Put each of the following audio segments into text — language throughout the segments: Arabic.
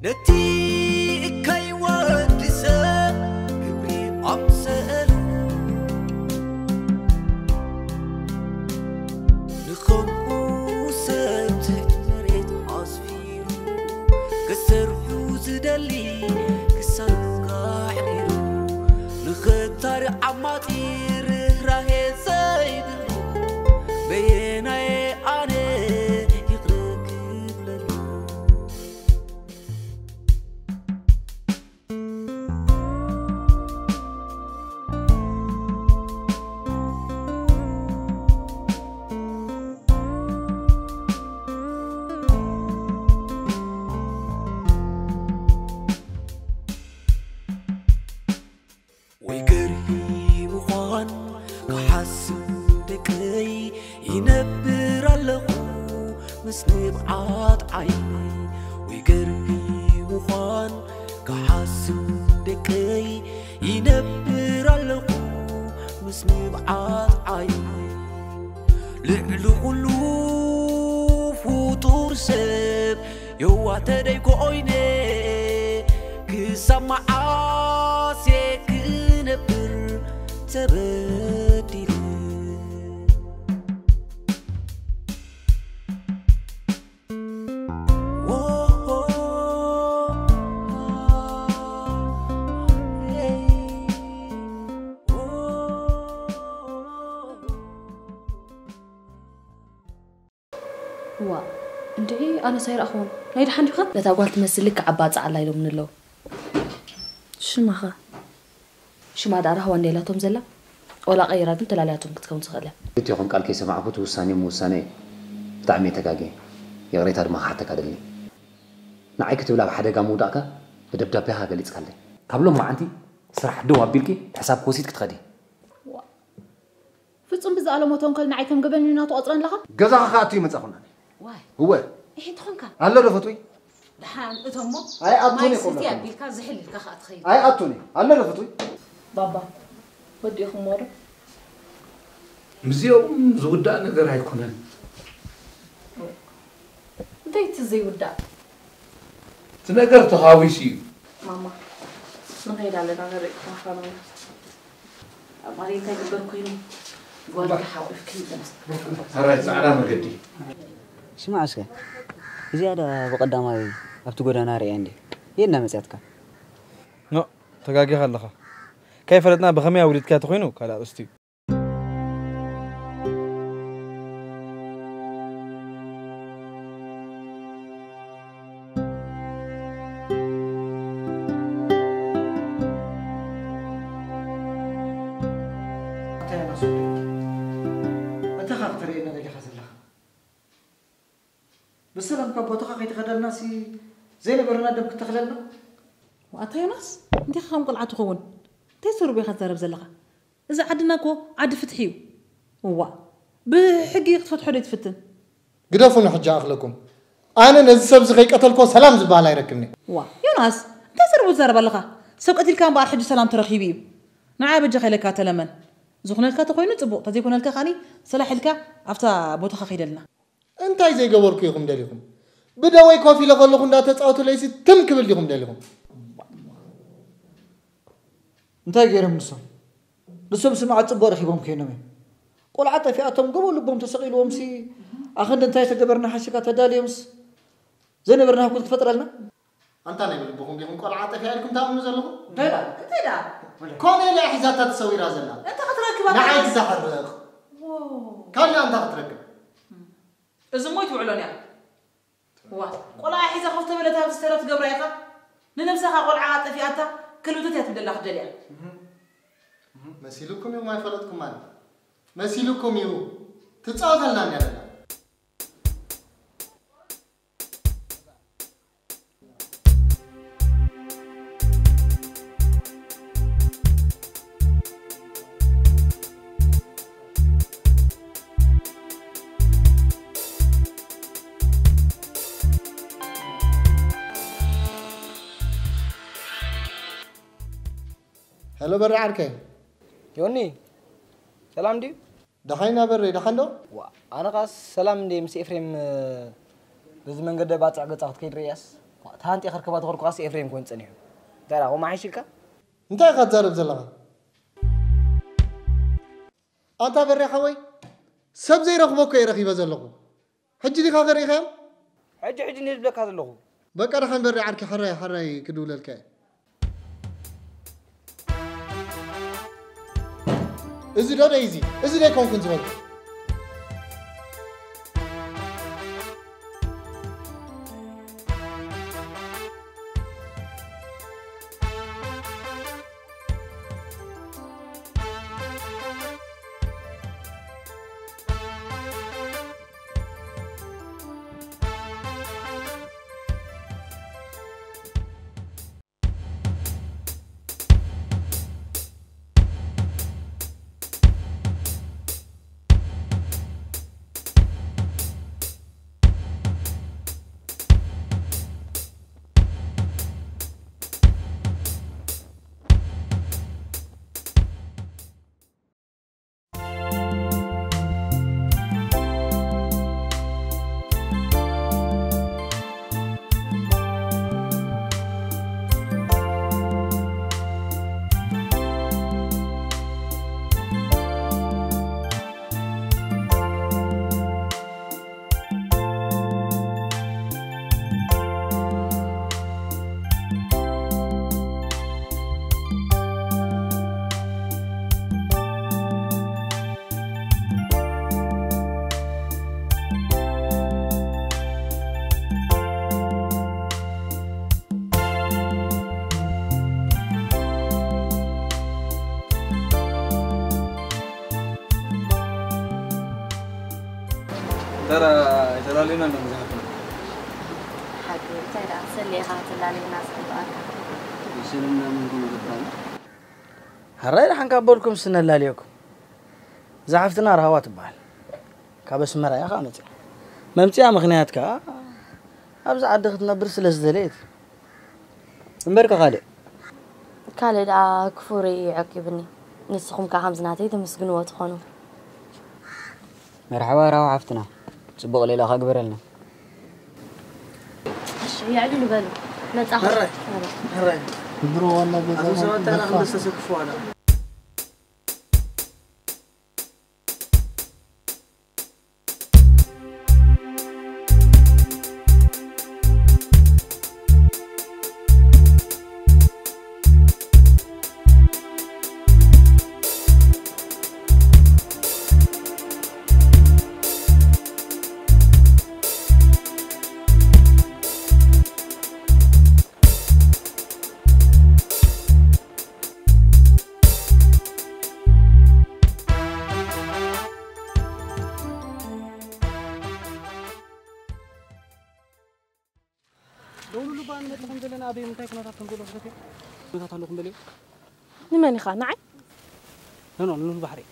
نتي كاي ودسا كبري أمسأل نخمو سبتكتريت عصفير كسر حوز دلي كسر قاحرير نختار عماتير راهي زايبر بيناي أنا ويقري وخان كحسن دكي ينبر اللخو مسني بعاد عيني ويقري وخان كحسن دكي ينبر اللخو مسني بعاد عيني لعلو قلو فطور سب يوا تديكو عيني كسمع عاسي كنبر تبديل وا انتي انا ساير اخون نايد حنجخه لا تاغوال تمسلك عباص على يلو منلو شماخه شما داره هو انديلاتهم زلا ولا غيرات انت لالياتهم كتكون تخله انت يكون قال كي سمعكو توساني موساني بطعمي تكاغي يا غريت هاد ما حتى كدلني نعي كتبلا بحدقه موداكا بدبدبها غليص كالي قبل ما انت صراحه دو ابيلكي حساب كوسيت كتخدي فصم بزاله موتون كل نعي كم قبل نيناتو اصرن لها غزا خاتي مصخنا واي هو ايه تخونكا الله رفتوي دحان اتمو اي اتوني ما كله يستي ابيلكا زحللكا خاطخي اي اتوني الله رفتوي بابا ودي خمور مزيوم زودا نغير هيكونن ديت زي ودا تنغر تهاويسي ماما نغير على نغير خاخنا امريكا يقدر كينو قول حاول كيدنا هراي صعدا مغدي اسمع اسكا زياده بقداماي ابتو غدانا ري عندي ينا مصياتك نو تغاغي خلخه كيف فلتنا بخميا وليد كاتخوينو كلا استي بسلام كبوتو خيت خدل ناسي زين برنا دم كتخللنا واتاي ناس انت خام قلعه تخون تيسرو بي خزرب زلخه اذا عدناكو عد فتحيو هو بحقي تفتحوا لي تفتن قدفوا حجه اخلكم انا نزي سبز خي قتلكو سلام زبال يركبني وا يوناس تيسرو زرب لخه سب قتل كان بار حج سلام ترخيبي نعا بجي خيلك تلمن زخنلك تخوينو صبو تزيكونلك خاني صلاحلك افتا بوتو خيدلنا انتي زي قبركو يخم دليكم بدوي كوفي لغلو ندا تصاوتو ليس تم كبل ليكم دليكم انتي غيرم نسو نسو سمع صبو رخيبهم كينومي قول عطا في اتم قبل لبهم تسقيلهم سي اخند انتي تجبرنا حشكا تداليمس زين برنا كنت فتره لنا انت انا بلبكم ليكم قول عطا في عليكم تامنوا زلكم انتيدا كون الى حزاتات تسوي رازنا انت خطرك نعيت زحر كان انت خطرك إذا مويت وعلوني وا قلا حيزة خفت بلتها بسترات قبريقة ننفسها قول عاطة في أتا كل دوتها تبدأ الله جليا مسيلكم يوم ما يفلتكم مال مسيلكم يوم تتصاوت لنا نيرنا هلو بري عركي يوني سلام دي دخينا بري دخندو انا قاس سلام دي مس افريم بزمن قد باصع قطعت كيد رياس تهانتي آخر كبات غرق قاسي إفريم كون تنيح ترى هو معي شركة أنت يا خزارب زلها أنت بري خوي سب زي رخبوك يا رخي بزلقو حجي دي خاغر يخيم حجي نجيب لك هذا اللغو بقى أنا خان بري عركي حراي كدول الكاي إزي ده إيزي إزي ده كون كنت زمان ترى تلالينا نمزحنا حاجة ترى سليها تلالينا سبقا يسلمنا منكم قدام هراي رح نقابلكم سنة لاليكم زعفتنا رهوات بحال كابس مرا يا خامتي ممتع مغنياتك أبز عدختنا برسلس دليت مبارك غالي كالي دا كفوري عقبني نسخم كحمزناتي تمسكنوا تخونوا مرحبا راو عفتنا صبغ ليلة خاقبر لنا الشيء يعني نبالو هراي هراي برو والله أبو سوات أنا خلص أسكفوا هذا دولو لبان متلهم دلنا أبي متى كنا تفهم دولو سكتي متى تعلقون دليل نماني خانعي نو البحري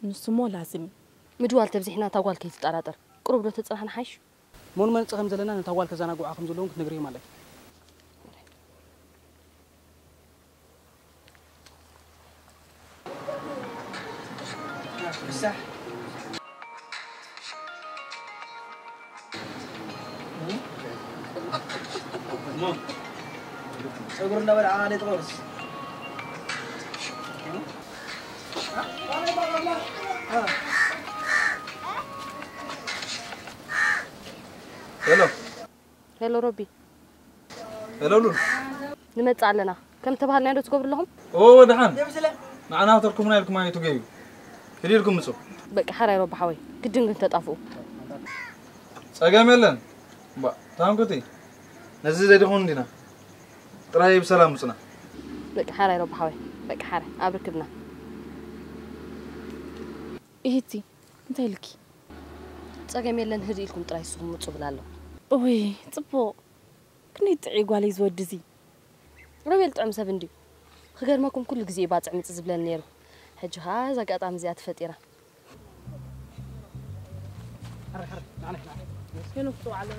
نسمو لازم مدوال تبزحنا تاقوال كي تتقراتر قروب لو تتصرحنا حيش مون من تخم زلنا نتاوال كزانا قوعكم زلون كنت نقريه مالك بسح سأقولنا بالعالي تغرس هلو هلو روبي هلو لول نمت علينا كم تبهلنا يدو تقبر لهم اوه دحان معنا تركم نايلكم هاي تجيب كديركم مسو بقى حراي روب حوي كدن كنت تطافو صقام يلن با تانكوتي نزي زي دخون دينا تراي بسلام مصنا بقى حراي روب حوي بقى حراي ابركبنا إيتي أنت لكي صقام يلن هدي لكم تراي سوم مصبلالو أوي طبو كني تعي قالي زود زي روبي الطعم سفندي خجر ماكم كل جزء باطع متزبلن نيرو حج هذا قطعم زيات فطيره حرك معنا شنو بتوع على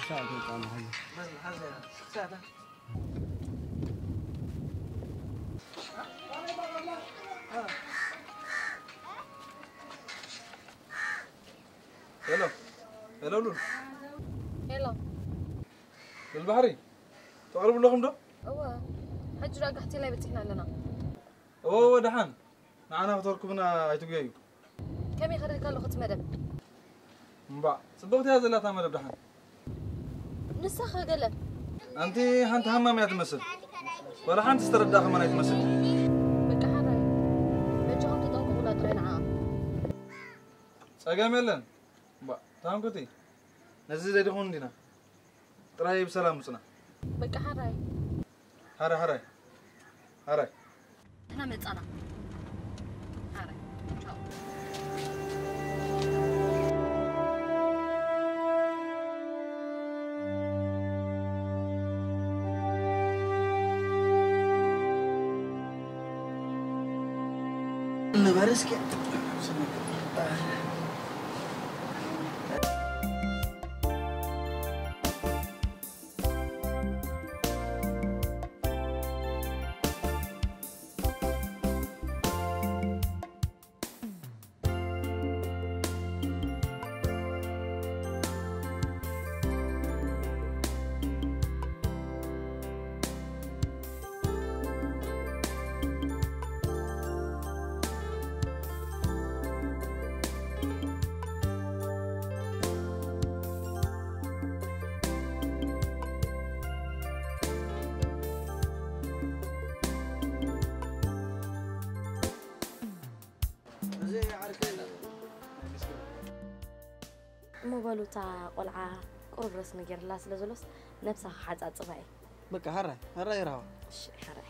هلو لول هلا البحري تقرب لكم ده اوا حج راقحتي لا بتحنا لنا اوه دحان معنا فطركمنا ايتوغيو كم يخرج قال له خت مدب مبا صبغت هذا لا تعمل دحان نسخه قال انت انت همام يا تمثل ولا حنت تسترداخ ما يتمثل بقى حراي بنجهم تطنقوا ولا درينا ساقام يلن با تام كنتي نزل زي دخون دينا تراي بسلام مصنا بقى حراي هراي احنا متصنا حراي تشاو نبارسك موبايلو تاع قلعه قرب راس نجر لا سلازلوس نفسها حاجه صباعي بقى هراي يراو شي حراي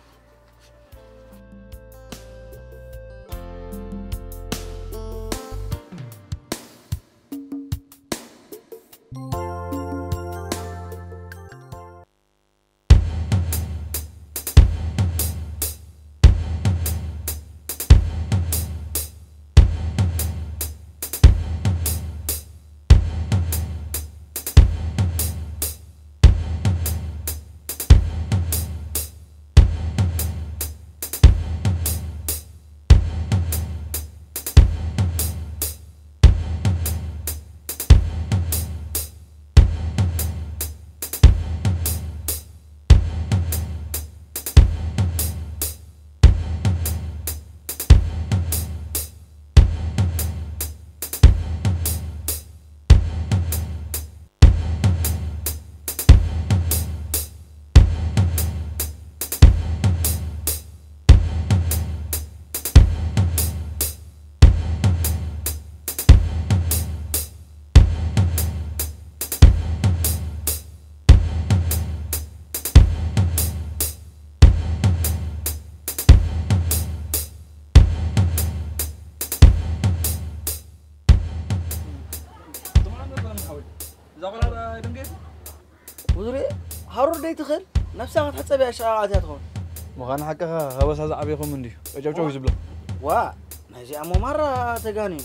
وزري هارور دي تخل نفسها تحسب يا شعارات يا تخون مغان حقها هوس هذا عبيكم مندي اجاوجو يزبله وا نجي امو مره تغاني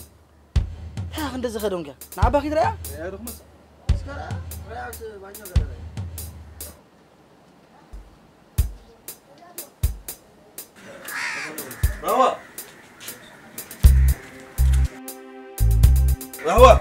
ها عند زخدونك نعباك يدرا يا دخمس اسكرا رياس بانيو غدا رهوه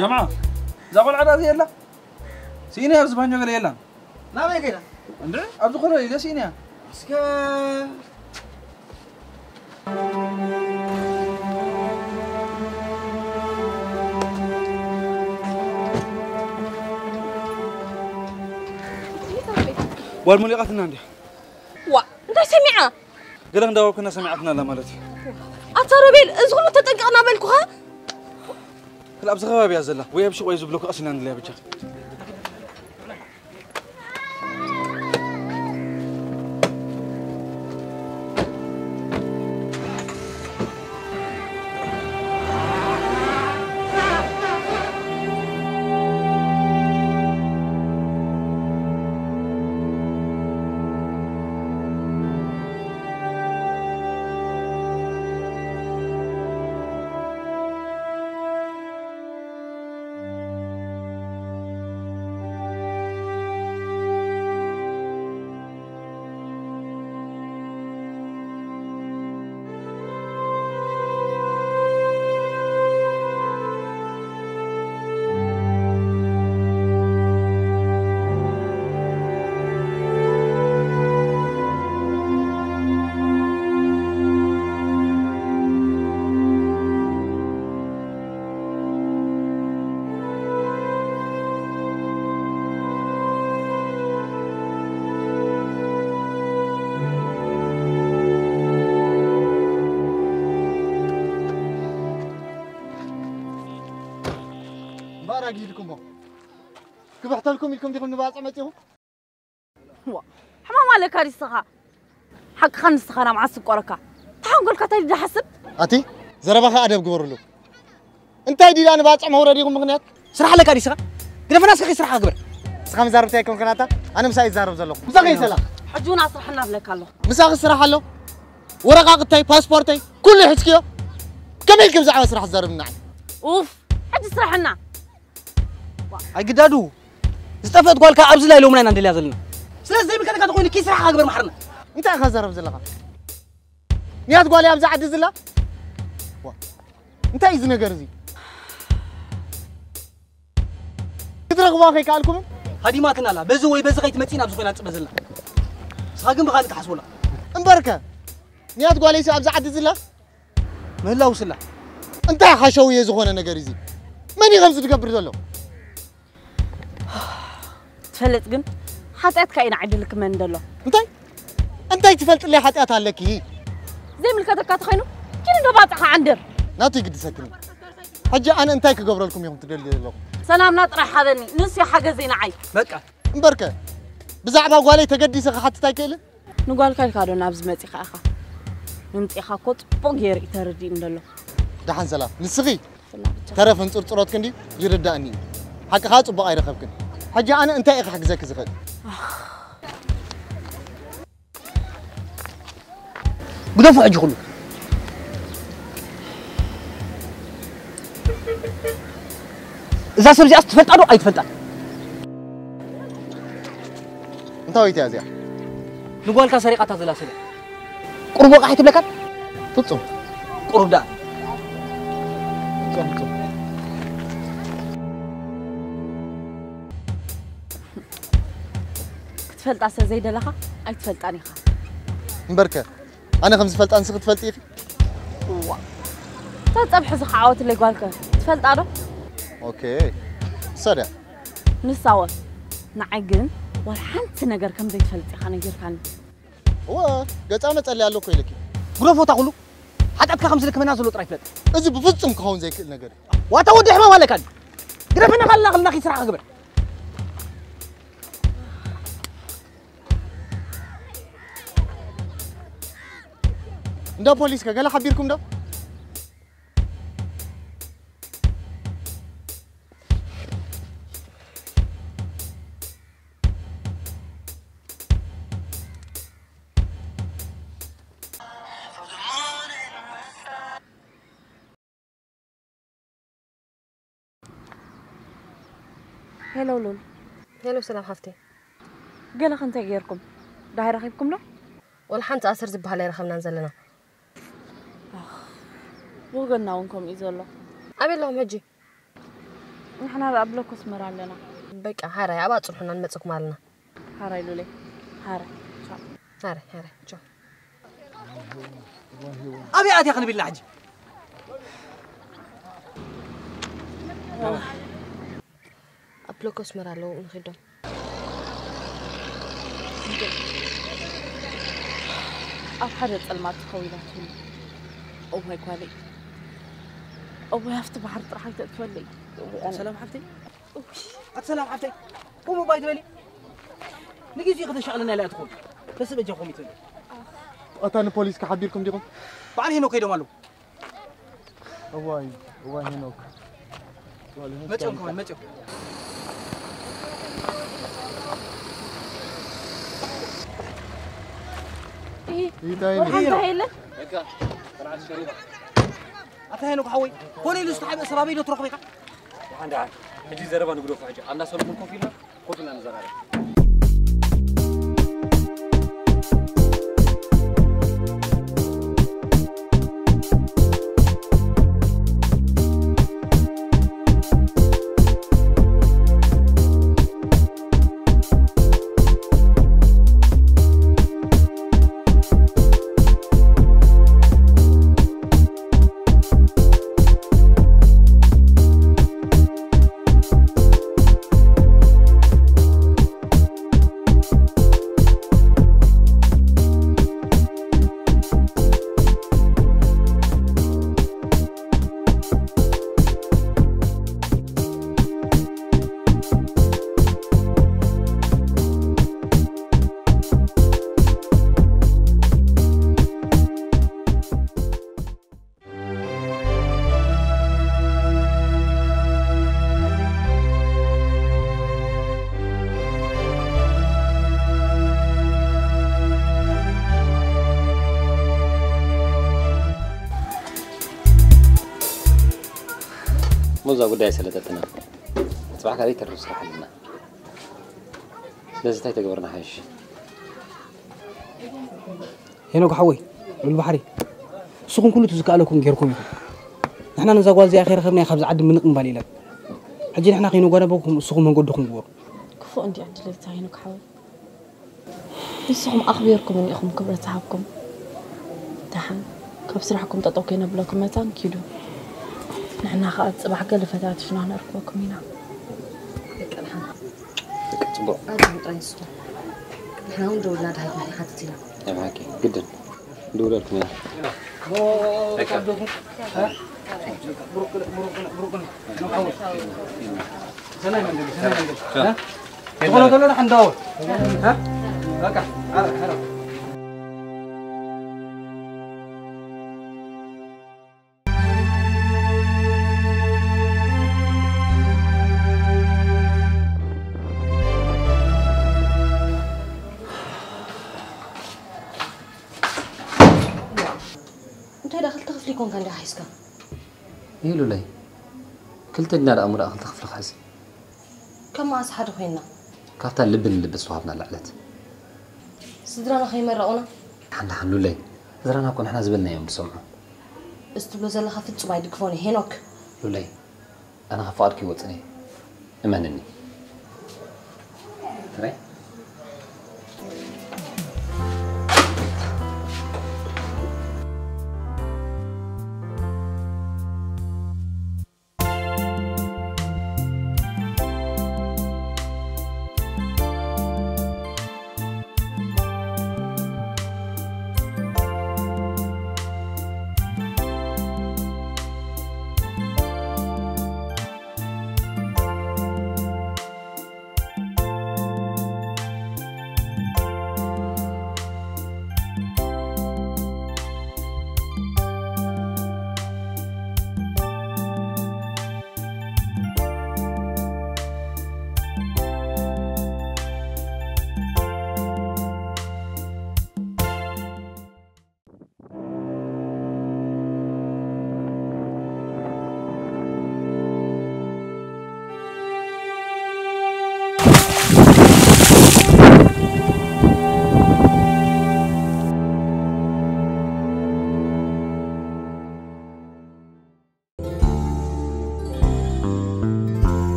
جماعة زاقول عدد يلا سيني أرز بانجو قال يلا ما كده اندري ابو خلي دسينيا اسكا والمليقاتنا عندي وا انت سمعها قلنا ندور كنا سمعتنا لا مالتي اتربيل ازغلو تطنقنا بالكوها لا ابز خباب يا زلا ويا بشي ويزو بلوك اصلا ندلي بجا أجيلكم كبحت لكم لكم ديكم نباع عمتيهم وا حمام عليك هذه الصغا حق خمس صغار مع السكركة تحنقول كتاي ده حسب أتي زربها أدب قبر له أنت يدي أنا باع عم هوريكم مغنيات سرح لك هذه صغا قد فناس كي سرح أكبر سخام زاربتيكم كناتا أنا مساي زارب زلو مساقي سلام حجونا صرحنا لك الله مساق السرح له ورقة تاي باسبورتي كل حسكيو كمل كم زعما سرح زارب نعم اوف حج صرحنا أي قدادو استفدت قولك أبز لا يلومنا عند اللي يزلنا سلاز زي ما كانت تقول كيس راح أكبر محرنا أنت خزرب زلها نيات قولي أبز عد زلا أنت إذن جرزي كترك واقعي كالكم هذه ما تنالا بزوي بزغيت متين أبز فينا تبزلنا ساقم بخالك حسولا مباركة نيات قولي أبز عد زلا ما لا وصل أنت حشوية زخونة نجاريزي ماني غمز تقبر زلو تفلت جن حتى كاين عدلك من دلو أنت تفلت اللي حتى لك هي زي من كذا خينو كين نباطها عندر ناتي قد سكني حجة أنا أنت كقبر لكم يوم تدل له سلام نطرح هذا نسي حاجة زينا عاي بقى مباركة بزعبها قولي تقدي سخ حتى تاكله نقول كاي كادو نابز متي خاخا نمتي خاكوت بوغير يتردي ندلو دحن سلام نسخي ترى فنصرصرات كندي يرداني حق خاص بقى يرخبكن حاجة أنا أنت حق زك زخد بدفع أجهله إذا سرجع استفلت أروح أي تفلت أنت ويت يا زيا نقول كسرقة تزلا سرقة قرب وقع تبلكت تصم قرب ده تصم تفلت عسى زي دلخا أي تفلت أني خا مباركة أنا خمس فلت أنسخ تفلت إيه وا تطبح زخعوت اللي قالك تفلت أنا أوكي صدق نساوى نعجن والحنت نجار كم زي تفلت خانة جير كان هو قلت أنا تقول لي على كويلك قرب وتقوله حتى أبكي خمس لك من نازل وطريق فلت إذا بفصم كهون زي كل نجار وتودي حمام ولا كان قربنا خلنا خي سرعة أكبر ده بوليس كجلا حبيركم ده هلو لول هلو سلام حفتي قال خنت غيركم ده رخيبكم له ولا حنت أسر زبها رخمنا نزلنا وقلنا ونكم إذا أبي لهم هجي نحن قبلك اسمر علينا بك هاي أبغى تصلحنا نمسك مالنا هاي لولي هاري شو أبي أتي خلي بالله حجي أبلوكوس مرالو نخدم أب حرت المات خويلات أو هاي كوالي أو يافت بحر طرحك تتولي سلام حبتي السلام حبتي قوموا بايد لي نجي زي قد شغلنا لا تدخل بس بجاكم يتولي أتاني بوليس كحبيركم ديكم بعد هنا كيدو مالو هواي هناك متعوم كمان متعوم إيه دايما هاي له أتهينك حوي هوني لستحب إسرابي لو تروح بيك عندي حجي زربا نقولوا في حاجة أنا سولف منكم فينا قلنا نزرع موزة قداي سلطتنا صباحك علي ترى صراحة لنا لازم تاي تقبرنا حيش هنا كحوي بالبحري سكون كله تزكالكم غيركم نحنا نزغوال زي اخر خبنا خبز عد من نقبل لك حجي نحنا خينو غنبكم سكون من قدكم غور كفو انت عند لي تاينو كحوي بسهم اخبركم اني اخم كبر صحابكم تحن كيف سرحكم تطوكينا بلاكم متان كيدو نحنا خاطر صباح قال فتات شنو نركبكم هنا صبر أجل طايسو نحنا هون دولنا ده هاي حاطتينا يا معاكي جدا دولاركم يا هيك ها بروك سلام ها تقولوا راح ندور ها هكا عرف كون كان حيسكا يلو لي كلت لنا الأمر أخذ تخفل خزي كم ما أصحى خوينا كافتا اللبن اللي بصوابنا لعلت صدرنا خيمة رأونا حنا لي زرنا كون احنا زبلنا يوم بسمعه استبلو زل خفت صبايد كفوني هناك لولي أنا خفاركي وطني إمانني ترى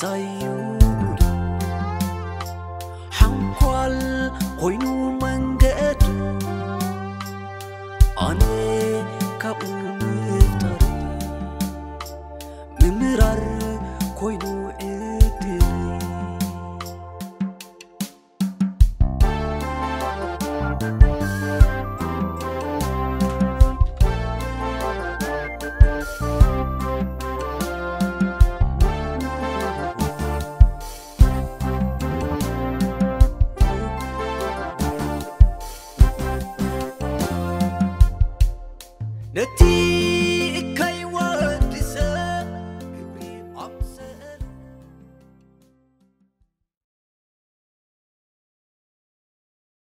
زيود حنقل قينو